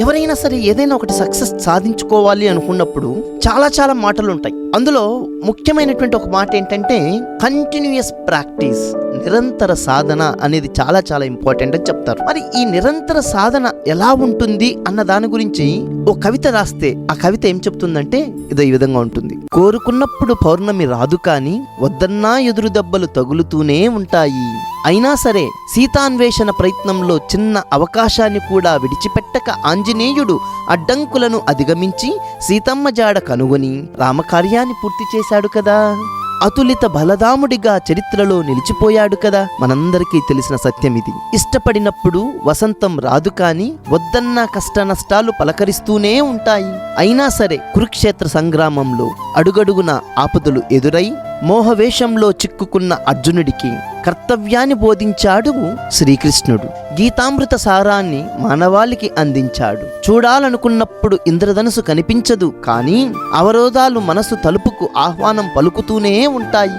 ఎవరైనా సరే ఏదైనా ఒకటి సక్సెస్ సాధించుకోవాలి అనుకున్నప్పుడు చాలా మాటలు ఉంటాయి. అందులో ముఖ్యమైనటువంటి ఒక మాట ఏంటంటే కంటిన్యూయస్ ప్రాక్టీస్, నిరంతర సాధన అనేది చాలా ఇంపార్టెంట్ అని చెప్తారు. మరి ఈ నిరంతర సాధన ఎలా ఉంటుంది అన్న దాని గురించి ఓ కవిత రాస్తే ఆ కవిత ఏం చెప్తుందంటే ఇదో ఈ విధంగా ఉంటుంది. కోరుకున్నప్పుడు పౌర్ణమి రాదు కానీ వద్దన్నా ఎదురు దెబ్బలు తగులుతూనే ఉంటాయి. అయినా సరే సీతాన్వేషణ ప్రయత్నంలో చిన్న అవకాశాన్ని కూడా విడిచిపెట్టక ఆంజనేయుడు అడ్డంకులను అధిగమించి సీతమ్మ జాడ కనుగొని రామకార్యాన్ని పూర్తి చేశాడు కదా. అతులిత బలదాముడిగా చరిత్రలో నిలిచిపోయాడు కదా. మనందరికీ తెలిసిన సత్యం ఇది. ఇష్టపడినప్పుడు వసంతం రాదు కానీ వద్దన్న కష్ట నష్టాలు పలకరిస్తూనే ఉంటాయి. అయినా సరే కురుక్షేత్ర సంగ్రామంలో అడుగడుగున ఆపదలు ఎదురై మోహవేషంలో చిక్కుకున్న అర్జునుడికి కర్తవ్యాన్ని బోధించాడు శ్రీకృష్ణుడు. గీతామృత సారాన్ని మానవాళికి అందించాడు. చూడాలనుకున్నప్పుడు ఇంద్రధనుసు కనిపించదు కానీ అవరోధాలు మనసు తలుపుకు ఆహ్వానం పలుకుతూనే ఉంటాయి.